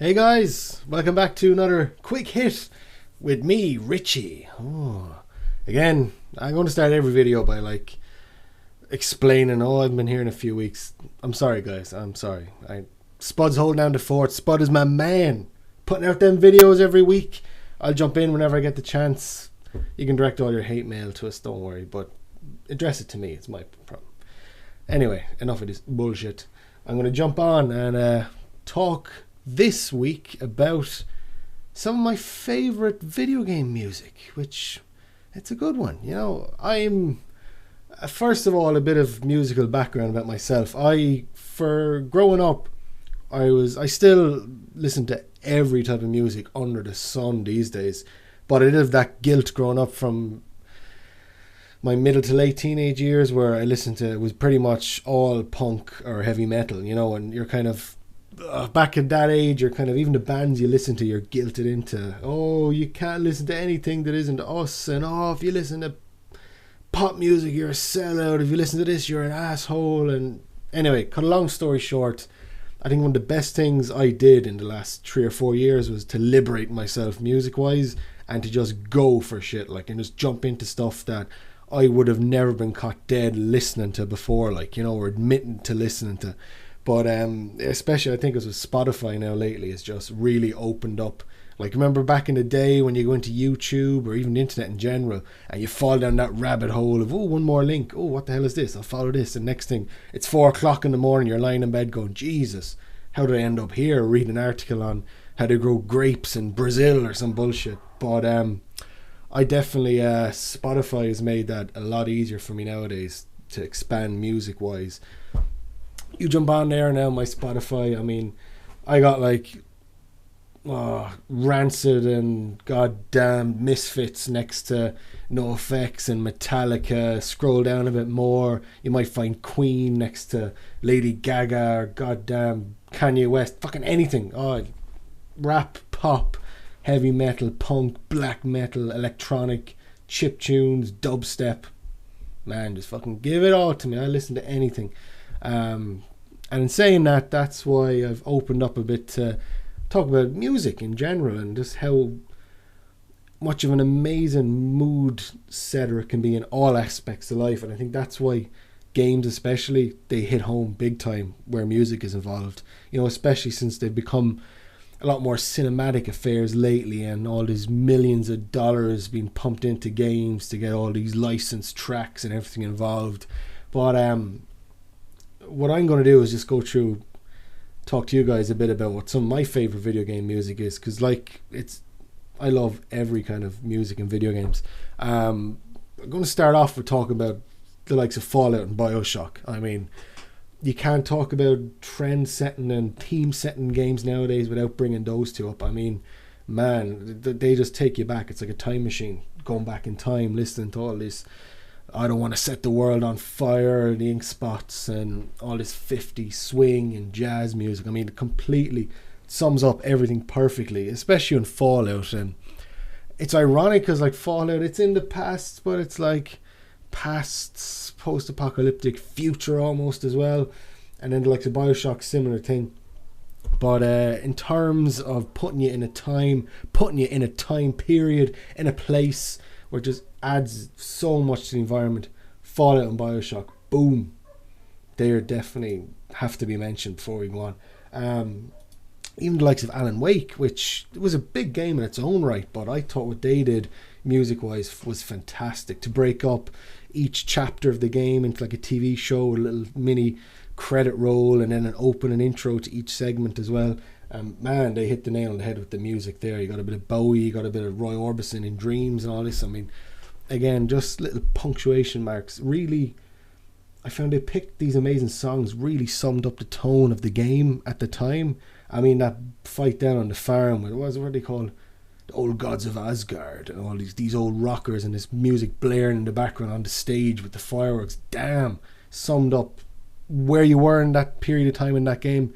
Hey guys, welcome back to another quick hit with me, Richie. Again, I'm going to start every video by explaining, I've been here in a few weeks. I'm sorry guys, I'm sorry. Spud's holding down the fort. Spud is my man, putting out them videos every week. I'll jump in whenever I get the chance. You can direct all your hate mail to us, don't worry, but address it to me, it's my problem. Anyway, enough of this bullshit. I'm going to jump on and talk this week about some of my favorite video game music, which it's a good one. You know, I'm first of all a bit of musical background about myself. For growing up, I still listen to every type of music under the sun these days, but I did have that guilt growing up from my middle to late teenage years where I listened to, it was pretty much all punk or heavy metal, you know, and you're kind of back at that age, you're kind of, even the bands you listen to, you're guilted into, you can't listen to anything that isn't us, and if you listen to pop music, you're a sellout, if you listen to this, you're an asshole. And anyway, cut a long story short, I think one of the best things I did in the last 3 or 4 years was to liberate myself music wise and to just go for shit, and just jump into stuff that I would have never been caught dead listening to before, or admitting to listening to. But especially I think it was with Spotify now lately, it's just really opened up. Remember back in the day when you go into YouTube or even the internet in general and you fall down that rabbit hole of, one more link, what the hell is this, I'll follow this, and next thing it's 4 o'clock in the morning, you're lying in bed going, Jesus, how did I end up here reading an article on how to grow grapes in Brazil or some bullshit. But I definitely, Spotify has made that a lot easier for me nowadays to expand music wise. You jump on there now, my Spotify, I mean, I got Rancid and goddamn Misfits next to NoFX and Metallica. Scroll down a bit more, you might find Queen next to Lady Gaga or goddamn Kanye West, fucking anything. Rap, pop, heavy metal, punk, black metal, electronic, chiptunes, dubstep. Man, just fucking give it all to me. I listen to anything. And in saying that, that's why I've opened up a bit to talk about music in general and just how much of an amazing mood setter it can be in all aspects of life. And I think that's why games especially, they hit home big time where music is involved, especially since they've become a lot more cinematic affairs lately, and all these millions of dollars being pumped into games to get all these licensed tracks and everything involved. But what I'm going to do is just go through, talk to you guys a bit about what some of my favorite video game music is, because I love every kind of music in video games. I'm going to start off with talking about the likes of Fallout and Bioshock. I mean, you can't talk about trend setting and theme setting games nowadays without bringing those two up. I mean, man, they just take you back. It's like a time machine, going back in time, listening to all this I don't want to set the world on fire, the ink spots and all this 50s swing and jazz music. I mean, it completely sums up everything perfectly, especially in Fallout. And it's ironic because Fallout, it's in the past, but it's past post-apocalyptic future almost as well. And then the Bioshock, similar thing. But in terms of putting you in a time period, in a place where it just adds so much to the environment, Fallout and Bioshock, boom, they definitely have to be mentioned before we go on. Even the likes of Alan Wake, which was a big game in its own right, but I thought what they did music wise was fantastic, to break up each chapter of the game into a TV show with a little mini credit roll and then an open and intro to each segment as well. Man, they hit the nail on the head with the music there. You got a bit of Bowie, you got a bit of Roy Orbison in Dreams and all this. I mean, again, just little punctuation marks. Really, I found they picked these amazing songs, really summed up the tone of the game at the time. I mean, that fight down on the farm with, what are they called? The old gods of Asgard and all these old rockers and this music blaring in the background on the stage with the fireworks. Damn, summed up where you were in that period of time in that game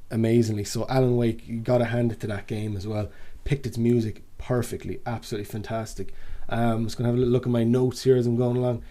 amazingly. So Alan Wake, you gotta hand it to that game as well. Picked its music perfectly, absolutely fantastic. I'm just gonna have a little look at my notes here as I'm going along.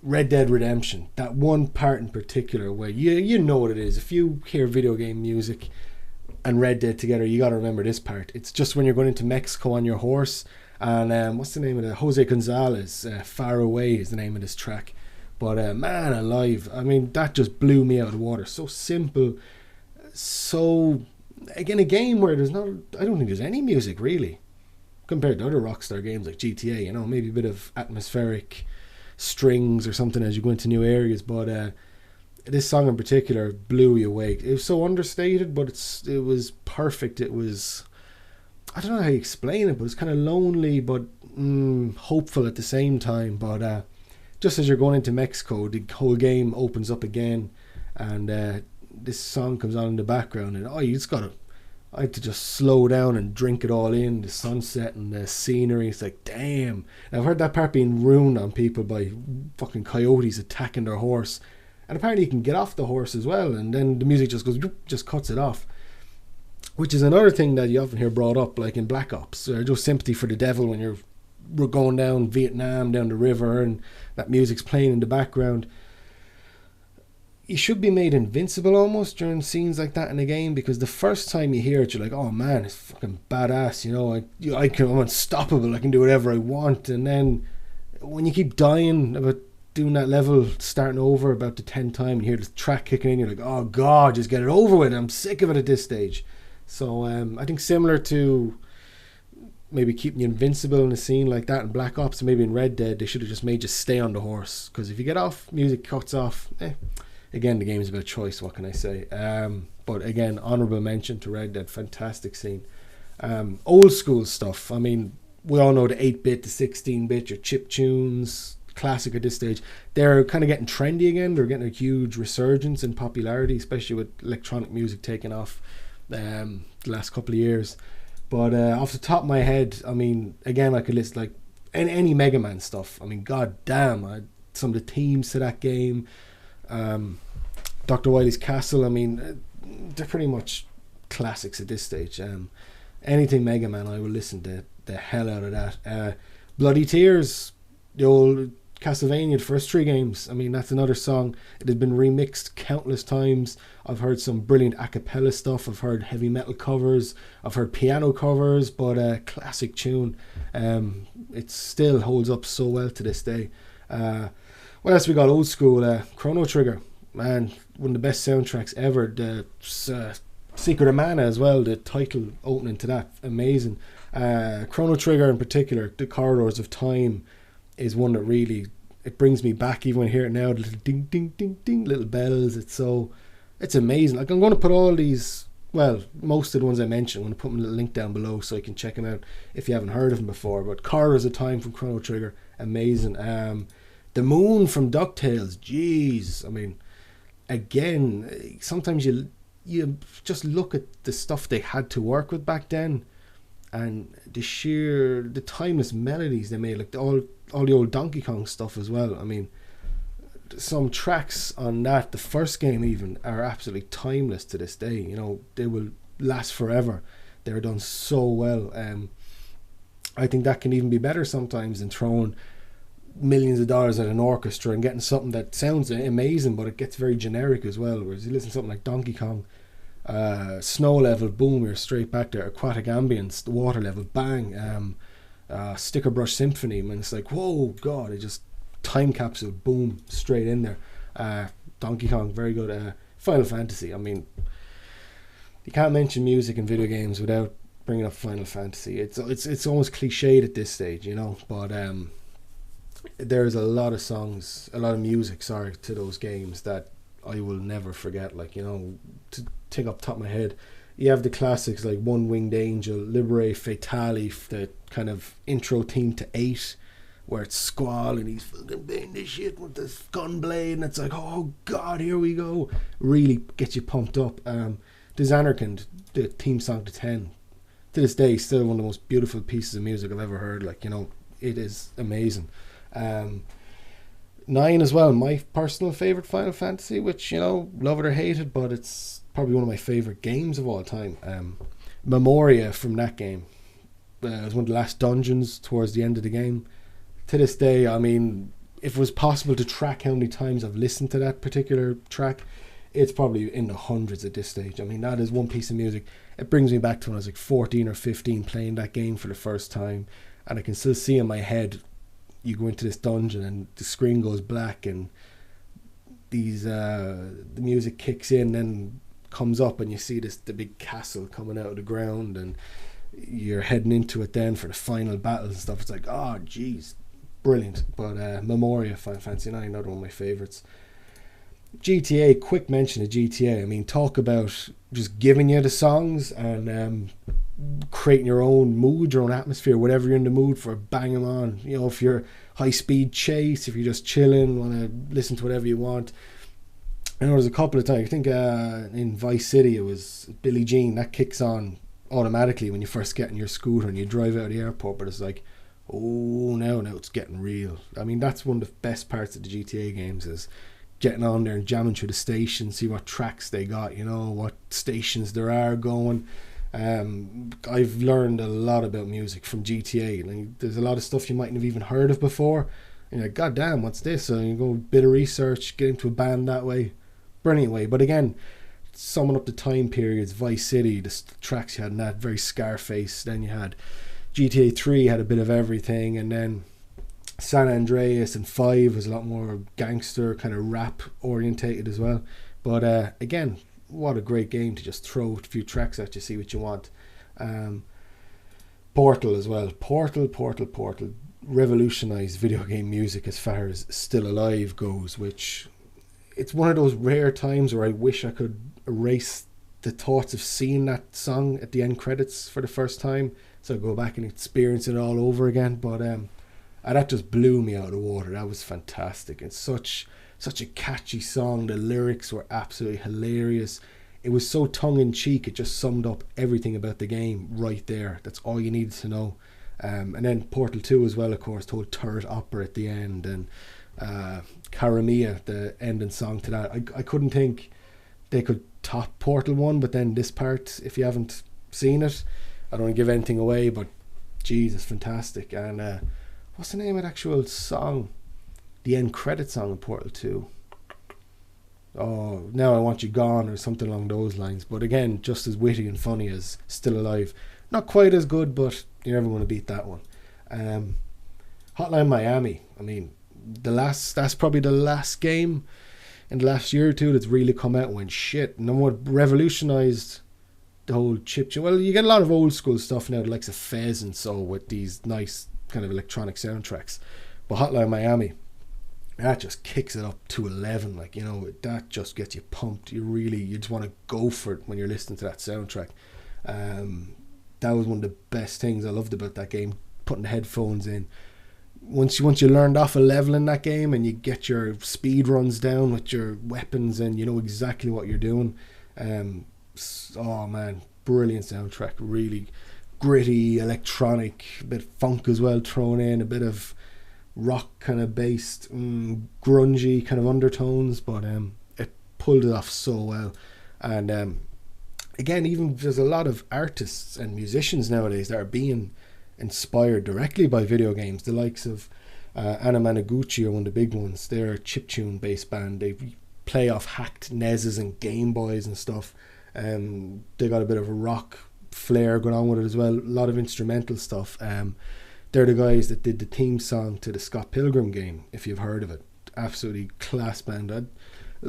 Red Dead Redemption, that one part in particular where you know what it is. If you hear video game music, and Red Dead together, you got to remember this part. It's just when you're going into Mexico on your horse, and what's the name of it? Jose Gonsalez, Far Away is the name of this track. But man alive, I mean, that just blew me out of the water. So simple, so, again, a game where there's not, I don't think there's any music really, compared to other Rockstar games like GTA, you know, maybe a bit of atmospheric strings or something as you go into new areas, but this song in particular blew you away. It was so understated, but it was perfect. It was, I don't know how you explain it, but it's kind of lonely, but hopeful at the same time. But just as you're going into Mexico, the whole game opens up again, and this song comes on in the background, and you just gotta, I had to just slow down and drink it all in, the sunset and the scenery. It's like, damn. And I've heard that part being ruined on people by fucking coyotes attacking their horse, and apparently you can get off the horse as well, and then the music just goes, just cuts it off, which is another thing that you often hear brought up, like in Black Ops, or just sympathy for the devil when we're going down Vietnam, down the river, and that music's playing in the background. You should be made invincible almost during scenes like that in a game, because the first time you hear it, you're like, oh man, it's fucking badass, you know, I'm unstoppable, I can do whatever I want. And then when you keep dying about doing that level, starting over about the 10th time, and you hear the track kicking in, you're like, oh god, just get it over with, I'm sick of it at this stage. So I think similar to maybe keeping you invincible in a scene like that in Black Ops, and maybe in Red Dead, they should have just made you stay on the horse, because if you get off, music cuts off. Again, the game's about choice, what can I say? But again, honourable mention to Red Dead, fantastic scene. Old school stuff, I mean, we all know the 8-bit to 16-bit, your chip tunes, classic at this stage. They're kind of getting trendy again. They're getting a huge resurgence in popularity, especially with electronic music taking off the last couple of years. But off the top of my head, I mean, again, I could list like any Mega Man stuff. I mean, god damn, some of the themes to that game, Dr. Wily's Castle, I mean, they're pretty much classics at this stage. Anything Mega Man, I will listen to the hell out of that. Bloody Tears, the old Castlevania, the first 3 games, I mean, that's another song. It has been remixed countless times. I've heard some brilliant a cappella stuff, I've heard heavy metal covers, I've heard piano covers, but a classic tune. It still holds up so well to this day. What else we got? Old school, Chrono Trigger, man, one of the best soundtracks ever. The Secret of Mana as well, the title opening to that, amazing. Chrono Trigger in particular, the Corridors of Time, is one that really, it brings me back even when I hear it now, the little ding ding ding ding, little bells. It's amazing. Like, I'm going to put all these, well, most of the ones I mentioned, I'm going to put my little link down below so you can check them out if you haven't heard of them before. But Corridors of Time from Chrono Trigger, amazing. The Moon from DuckTales, jeez, I mean, again, sometimes you just look at the stuff they had to work with back then, and the timeless melodies they made, like all the old Donkey Kong stuff as well. I mean, some tracks on that, the first game even, are absolutely timeless to this day. You know, they will last forever. They're done so well. I think that can even be better sometimes than throwing millions of dollars at an orchestra and getting something that sounds amazing, but it gets very generic as well. Whereas you listen to something like Donkey Kong, snow level, boom, you're straight back there. Aquatic ambience, the water level, bang. Sticker brush symphony, man, it's like, whoa, god, it just time capsule, boom, straight in there. Donkey Kong, very good. Final Fantasy, I mean, you can't mention music in video games without bringing up Final Fantasy. It's almost cliched at this stage, you know, but there's a lot of songs, a lot of music, to those games that I will never forget. Like, you know, to take up top of my head, you have the classics like One Winged Angel, Libere Fatale, the kind of intro theme to 8, where it's Squall and he's fucking banging this shit with this gun blade, and it's like, oh god, here we go. Really gets you pumped up. The Zanarkand, the theme song to 10, to this day, still one of the most beautiful pieces of music I've ever heard. Like, you know, it is amazing. 9 as well, my personal favourite Final Fantasy, which, you know, love it or hate it, but it's probably one of my favourite games of all time. Memoria from that game, it was one of the last dungeons towards the end of the game. To this day, I mean, if it was possible to track how many times I've listened to that particular track, it's probably in the hundreds at this stage. I mean, that is one piece of music. It brings me back to when I was like 14 or 15 playing that game for the first time, and I can still see in my head, you go into this dungeon and the screen goes black and the music kicks in and comes up, and you see the big castle coming out of the ground, and you're heading into it then for the final battle and stuff. It's like, oh geez, brilliant. But Memoria, Final Fantasy 9, another one of my favourites. GTA, quick mention of GTA. I mean, talk about just giving you the songs and creating your own mood, your own atmosphere, whatever you're in the mood for, bang them on. You know, if you're high speed chase, if you're just chilling, want to listen to whatever you want. I know there's a couple of times, I think in Vice City it was Billie Jean, that kicks on automatically when you first get in your scooter and you drive out of the airport, but it's like, oh, now it's getting real. I mean, that's one of the best parts of the GTA games, is getting on there and jamming through the stations, see what tracks they got, you know, what stations there are going. I've learned a lot about music from GTA. Like, there's a lot of stuff you mightn't have even heard of before, and you're like, god damn, what's this? So you go a bit of research, get into a band that way. Brilliant way. But again, summing up the time periods, Vice City, the tracks you had in that, very Scarface. Then you had GTA 3 had a bit of everything, and then San Andreas and 5 was a lot more gangster, kind of rap orientated as well. But again, what a great game to just throw a few tracks at you, see what you want. Portal as well. Portal revolutionised video game music as far as Still Alive goes, which it's one of those rare times where I wish I could erase the thoughts of seeing that song at the end credits for the first time, so I go back and experience it all over again. But that just blew me out of the water. That was fantastic. It's such a catchy song. The lyrics were absolutely hilarious. It was so tongue-in-cheek, it just summed up everything about the game right there. That's all you needed to know. And then Portal 2 as well, of course, the whole turret opera at the end, and Karamia, the ending song to that. I couldn't think they could top Portal 1, but then this part, if you haven't seen it, I don't want to give anything away, but Jesus, fantastic. And what's the name of the actual song? The end credit song in Portal 2. Oh, Now I Want You Gone, or something along those lines. But again, just as witty and funny as Still Alive. Not quite as good, but you're never going to beat that one. Hotline Miami. I mean, that's probably the last game in the last year or two that's really come out and went shit. And then what revolutionised the whole chip tune. Well, you get a lot of old school stuff now, the likes of Fez and so, with these nice kind of electronic soundtracks. But Hotline Miami, that just kicks it up to 11. Like, you know, that just gets you pumped. You just want to go for it when you're listening to that soundtrack. That was one of the best things I loved about that game, putting the headphones in. Once you learned off a level in that game and you get your speed runs down with your weapons and you know exactly what you're doing, oh man, brilliant soundtrack. Really gritty, electronic, a bit of funk as well thrown in, a bit of rock kind of based, grungy kind of undertones, but it pulled it off so well. And again, even there's a lot of artists and musicians nowadays that are being inspired directly by video games. The likes of Anamanaguchi are one of the big ones. They're a chiptune based band. They play off hacked NESs and Game Boys and stuff. They got a bit of a rock flair going on with it as well. A lot of instrumental stuff. They're the guys that did the theme song to the Scott Pilgrim game, if you've heard of it. Absolutely class band.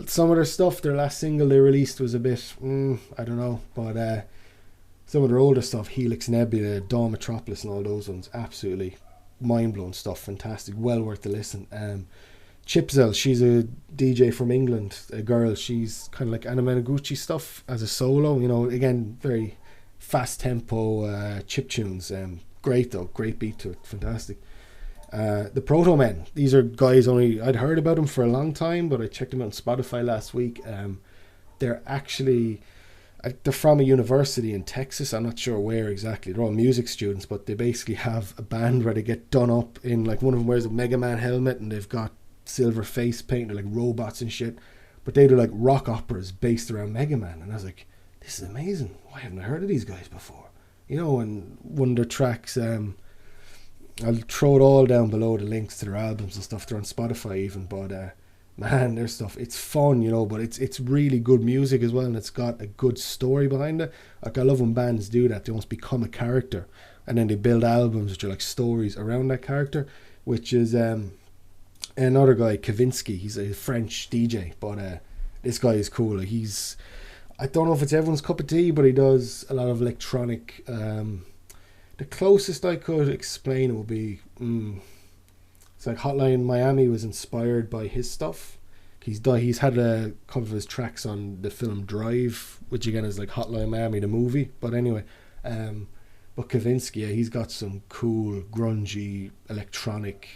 Some of their stuff, their last single they released was a bit, I don't know, but some of their older stuff, Helix, Nebula, Dawn Metropolis and all those ones, absolutely mind-blowing stuff, fantastic, well worth the listen. Chipzel, she's a DJ from England, a girl, she's kind of like Anamanaguchi stuff as a solo, you know, again, very fast tempo chiptunes. Great though, great beat to it, fantastic. The Protomen, these are guys I'd heard about them for a long time, but I checked them out on Spotify last week. They're actually, they're from a university in Texas, I'm not sure where exactly. They're all music students, but they basically have a band where they get done up in, like, one of them wears a Mega Man helmet and they've got silver face paint, they're like robots and shit, but they do like rock operas based around Mega Man. And I was like, this is amazing, why haven't I heard of these guys before? You know, and one of their tracks, I'll throw it all down below, the links to their albums and stuff, they're on Spotify even, but man, their stuff, it's fun, you know, but it's really good music as well, and it's got a good story behind it. Like, I love when bands do that. They almost become a character, and then they build albums which are like stories around that character, which is another guy, Kavinsky. He's a French DJ, but this guy is cool. Like, I don't know if it's everyone's cup of tea, but he does a lot of electronic. The closest I could explain it would be, it's like Hotline Miami was inspired by his stuff. He's had a couple of his tracks on the film Drive, which again is like Hotline Miami the movie. But anyway, but Kavinsky, yeah, he's got some cool grungy electronic.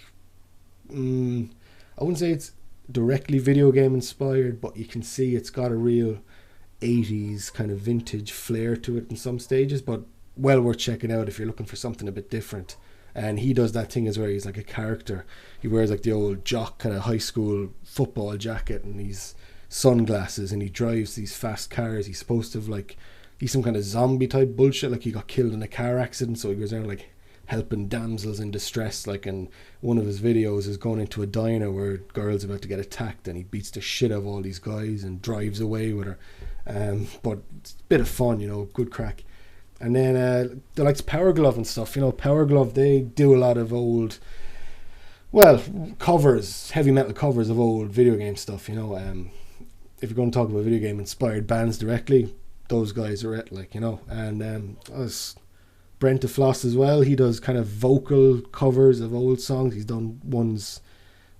I wouldn't say it's directly video game inspired, but you can see it's got a real 80s kind of vintage flair to it in some stages, but well worth checking out if you're looking for something a bit different. And he does that thing as where he's like a character. He wears like the old jock kind of high school football jacket and these sunglasses, and he drives these fast cars. He's supposed to have like, he's some kind of zombie type bullshit, like he got killed in a car accident, so he goes around like helping damsels in distress. Like, and one of his videos is going into a diner where a girl's about to get attacked, and he beats the shit out of all these guys and drives away with her. But it's a bit of fun, you know, good crack. And then they likes Power Glove and stuff. You know, Power Glove, they do a lot of old, well, covers, heavy metal covers of old video game stuff, you know. If you're going to talk about video game inspired bands directly, those guys are it, like, you know. And Brent DeFloss as well, he does kind of vocal covers of old songs. He's done ones,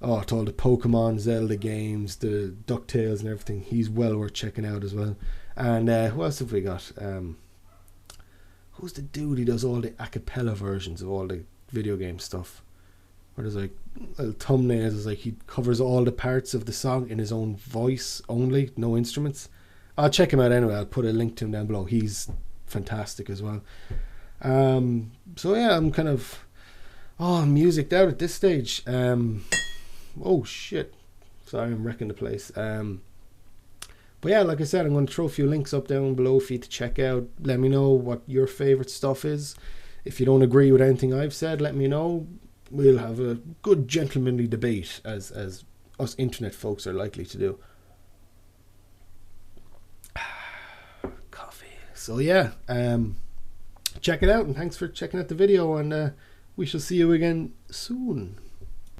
to all the Pokemon, Zelda games, the DuckTales and everything. He's well worth checking out as well. And who else have we got? Who's the dude? He does all the a cappella versions of all the video game stuff. Where there's like little thumbnails, it's like he covers all the parts of the song in his own voice only, no instruments. I'll check him out anyway. I'll put a link to him down below. He's fantastic as well. So yeah, I'm kind of musiced out at this stage. Oh shit, sorry, I'm wrecking the place. But yeah, like I said, I'm going to throw a few links up down below for you to check out. Let me know what your favourite stuff is. If you don't agree with anything I've said, let me know. We'll have a good gentlemanly debate, as us internet folks are likely to do. Coffee. So yeah, check it out, and thanks for checking out the video, and we shall see you again soon.